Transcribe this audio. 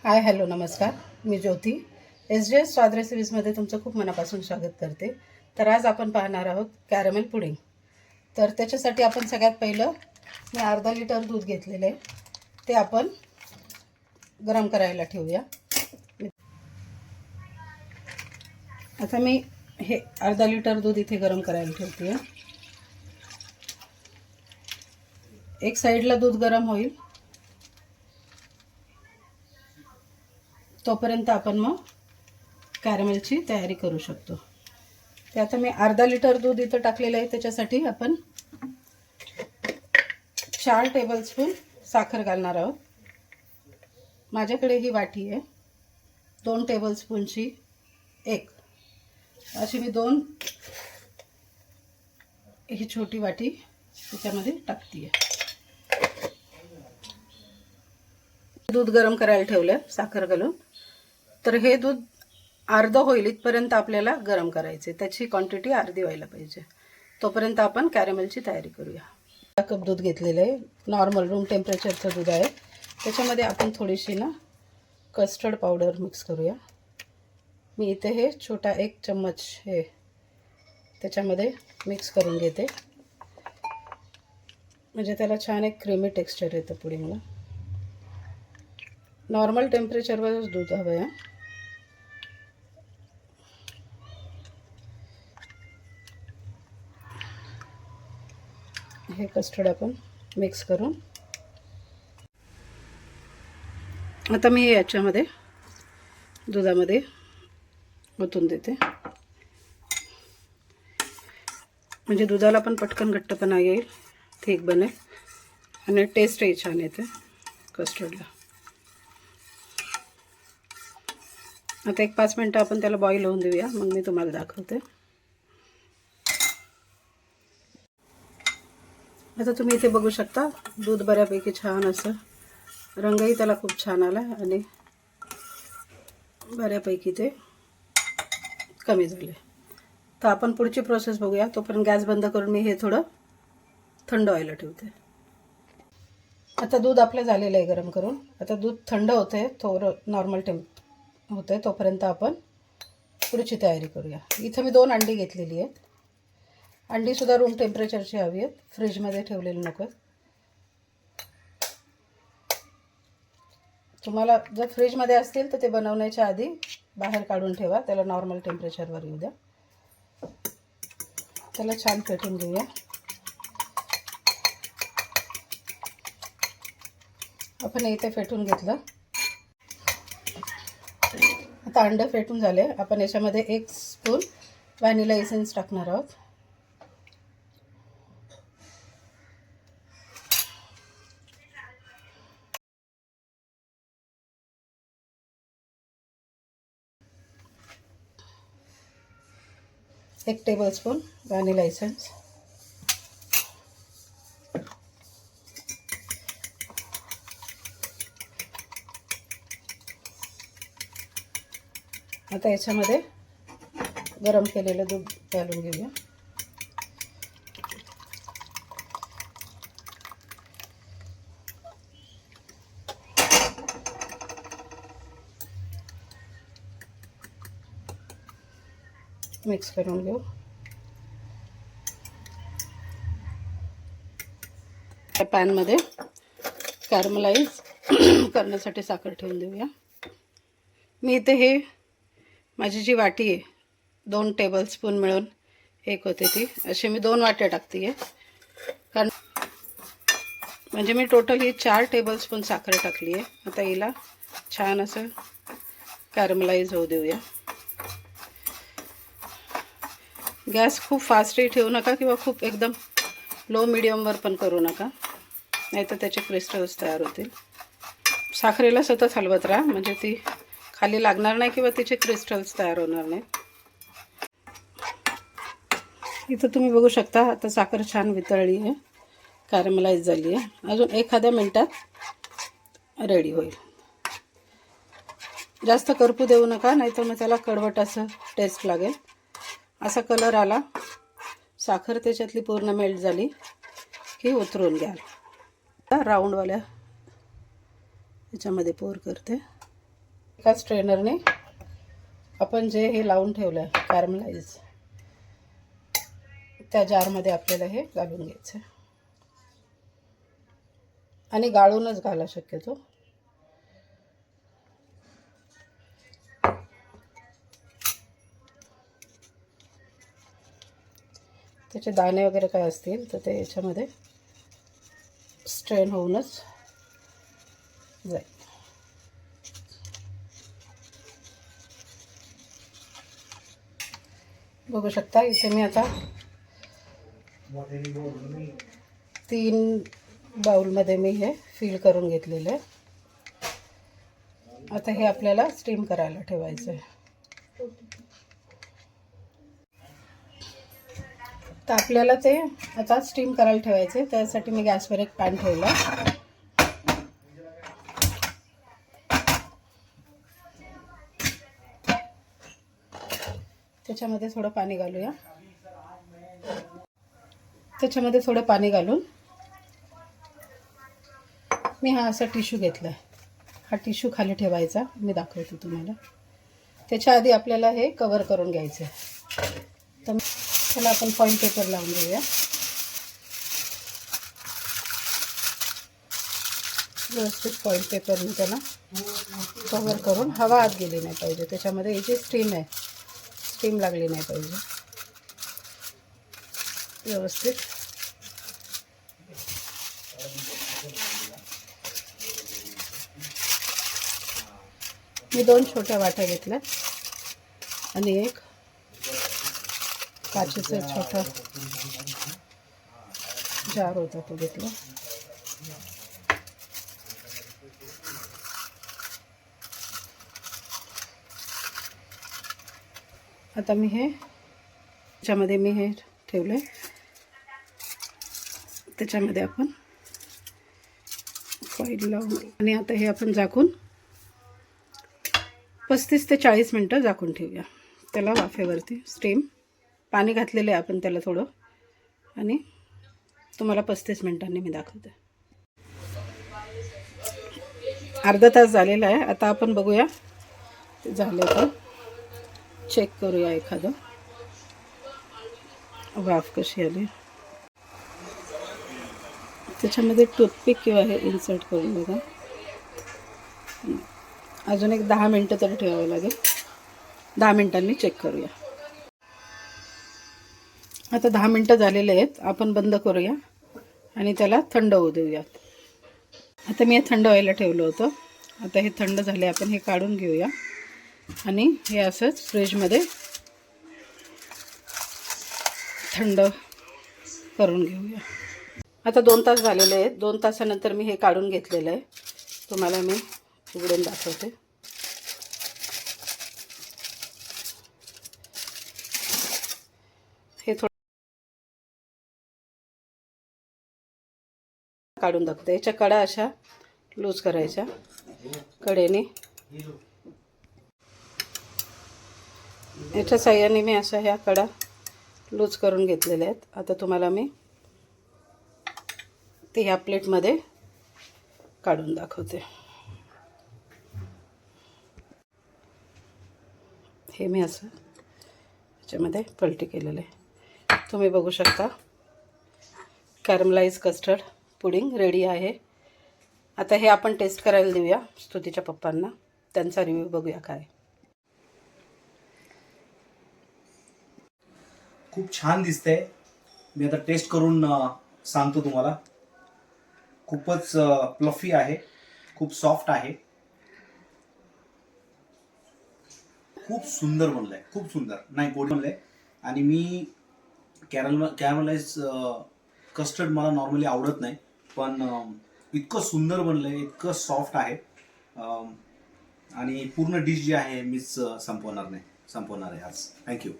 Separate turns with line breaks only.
Hi hello नमस्कार. मी ज्योती SJS स्वाद रेसिपीजमध्ये तुमचं खूप मनापासून स्वागत करते. तर आज आपण पाहणार आहोत कॅरमेल पुडिंग. तर त्याच्यासाठी आपण सगळ्यात पहिलं मी अर्धा लिटर दूध घेतलेलं आहे, ते आपण गरम करायला ठेवूया. आता मी हे अर्धा लिटर दूध इथे गरम करायला ठेवते. एक साईडला दूध गरम होईल तोपर्यंत आपण मग कॅरमेलची तयारी करू शकतो. ते आता मी अर्धा लिटर दूध इथं टाकलेलं आहे. त्याच्यासाठी आपण 4 टेबलस्पून साखर घालणार आहोत. माझ्याकडे ही वाटी आहे, 2 टेबलस्पूनची एक अशी मी 2 ही छोटी वाटी त्याच्यामध्ये टाकते. दूध गरम करायला ठेवलं साखर घालून. तर हे दूध अर्ध होईल इथपर्यंत आपल्याला गरम करायचे, त्याची क्वांटिटी अर्धी व्हायला पाहिजे. तोपर्यंत आपण कॅरमेलची तयारी करूया. 1 कप दूध घेतलेलं आहे, नॉर्मल रूम टेम्परेचरचं दूध आहे. त्याच्यामध्ये आपण थोडीशी कस्टर्ड पावडर मिक्स करूया. मी इथे हे छोटा 1 चम्मच हे त्याच्यामध्ये मिक्स करून घेते, म्हणजे त्याला छान एक क्रीमी टेक्स्चर येतं पुडिंगला. नॉर्मल टेम्परेचरवरच दूध हवं आहे. हे कस्टर्ड आपण मिक्स करून आता मी याच्यामध्ये दुधामध्ये ओतून देते, म्हणजे दुधाला पण पटकन घट्टपणा येईल, थिक बनेल आणि टेस्टही छान येते कस्टर्डला. आता एक 5 मिनटं आपण त्याला बॉईल होऊन देऊया, मग मी तुम्हाला दाखवते. आता तुम्ही इथे बघू शकता दूध बऱ्यापैकी छान असं रंगही त्याला खूप छान आला आणि बऱ्यापैकी ते कमी झाले. तर आपण पुढची प्रोसेस बघूया. तोपर्यंत गॅस बंद करून मी हे थोडं थंड व्हायला ठेवते. आता दूध आपलं झालेलं आहे गरम करून. आता दूध थंड होते, थोडं नॉर्मल टेम्प होते, तोपर्यंत आपण पुढची तयारी करूया. इथं मी 2 अंडी घेतलेली आहेत. अंडीसुद्धा रूम टेम्परेचरची हवी आहेत, फ्रीजमध्ये ठेवलेली नको. तुम्हाला जर फ्रीजमध्ये असतील तर ते बनवण्याच्या आधी बाहेर काढून ठेवा, त्याला नॉर्मल टेम्परेचरवर येऊ द्या. त्याला छान फेटून घेऊया. आपण इथे फेटून घेतलं. आता अंडे फेटून झाले. आपण याच्यामध्ये 1 स्पून व्हॅनिला एसेन्स टाकणार आहोत. एक टेबलस्पून व्हॅनिला एसेन्स. आता याच्यामध्ये गरम केलेलं दूध घालून घेऊया. मिक्स करून घेऊ. त्या पॅनमध्ये कॅरमलाइज करण्यासाठी साखर ठेवून देऊया. मी इथे हे माझी जी वाटी आहे 2 टेबलस्पून मिळून एक होते ती, असे मी 2 वाट्या टाकते आहे, कारण म्हणजे मी टोटल ही 4 टेबलस्पून साखर टाकली आहे. आता हिला छान असं कॅरमलाइज होऊ देऊया. गॅस खूप फास्टही ठेवू नका किंवा खूप एकदम लो मिडियमवर पण करू नका, नाहीतर त्याचे क्रिस्टल्स तयार होतील. साखरेला सतत हलवत राहा, म्हणजे ती खाली लागणार नाही किंवा तिचे क्रिस्टल्स तयार होणार नाही. इथं तुम्ही बघू शकता आता साखर छान वितळली आहे, कॅरमलाइज झाली आहे. अजून एखाद्या मिनटात रेडी होईल. जास्त करपू देऊ नका, नाहीतर मग त्याला कडवट असं टेस्ट लागेल. असा कलर आला, साखर त्याच्यातली पूर्ण मेल्ट झाली की उतरून घ्या. राऊंडवाल्या याच्यामध्ये पोर करते. एका स्ट्रेनरने आपण जे हे लावून ठेवलं आहे कॅरमलाइज, त्या जारमध्ये आपल्याला हे घालून घ्यायचं आहे आणि गाळूनच घाला शक्यतो. त्याचे दाणे वगैरे काय असतील तर ते याच्यामध्ये स्ट्रेन होऊनच जाईल. बघू शकता इथे मी आता 3 बाउलमध्ये मी हे फिल करून घेतलेलं आहे. आता हे आपल्याला स्टीम करायला ठेवायचं आहे. तर आपल्याला ते आता स्टीम करायला ठेवायचं आहे. त्यासाठी मी गॅसवर एक पॅन ठेवला. त्याच्यामध्ये थोडं पाणी घालूया. त्याच्यामध्ये थोडं पाणी घालून मी हा असा टिश्यू घेतला आहे. हा टिश्यू खाली ठेवायचा, मी दाखवते तुम्हाला. त्याच्या आधी आपल्याला हे कवर करून घ्यायचं आहे. तर त्याला आपण फॉईल पेपर लावून घेऊया. व्यवस्थित फॉईल पेपरने त्याला कवर करून हवा आत गेली नाही पाहिजे. त्याच्यामध्ये याची स्टीम आहे, स्टीम लागली नाही पाहिजे. व्यवस्थित मी 2 छोट्या वाट्या घेतल्या आणि एक काचेचा छोटा जार होता तो घेतला. आता मी हे त्याच्यामध्ये मी हे ठेवले. त्याच्यामध्ये आपण फॉईल लावून आणि आता हे आपण झाकून 35 ते 40 मिनटं झाकून ठेवूया. त्याला वाफेवरती स्टीम. पाणी घातलेलं आहे आपण त्याला थोडं, आणि तुम्हाला 35 मिनिटांनी मी दाखवते. अर्धा तास झालेला आहे. आता आपण बघूया झालं का, चेक करूया एखादं वाफ कशी आली. त्याच्यामध्ये टूथपिक किंवा हे इन्सर्ट करून बघा. अजून एक 10 मिनटं तरी ठेवावं लागेल. 10 मिनिटांनी चेक करूया. आता 10 मिनटं झालेले आहेत. आपण बंद करूया आणि त्याला थंड होऊ देऊयात. आता मी हे थंड व्हायला ठेवलं होतं. आता हे थंड झाले. आपण हे काढून घेऊया आणि हे असंच फ्रीजमध्ये थंड करून घेऊया. आता 2 तास झालेले आहेत. 2 तासानंतर मी हे काढून घेतलेलं आहे. तुम्हाला मी उघडून दाखवते. हे थोडं काढून दाखवते. याच्या कडा अशा लूज करायच्या कडेने. याच्या साह्याने मी अशा ह्या कडा लूज करून घेतलेल्या आहेत. आता तुम्हाला मी ते ह्या प्लेटमध्ये काढून दाखवते. हे मी असं याच्यामध्ये पलटी केलेलं आहे. तुम्ही बघू शकता कॅरमलाइज कस्टर्ड पुडिंग रेडी आहे. आता हे आपण टेस्ट करायला देऊया स्तुतीच्या पप्पांना. त्यांचा रिव्ह्यू बघूया काय.
खूप छान दिसतंय. मी आता टेस्ट करून सांगतो तुम्हाला. खूपच फ्लफी आहे, खूप सॉफ्ट आहे, खूप सुंदर बनलंय. खूप सुंदर नाही गोड बनलंय. आणि मी कॅरमलाइज कस्टर्ड मला नॉर्मली आवडत नाही, पण इतकं सुंदर बनलंय, इतकं सॉफ्ट आहे. आणि पूर्ण डिश जी आहे मीच संपवणार आहे आज. थँक्यू.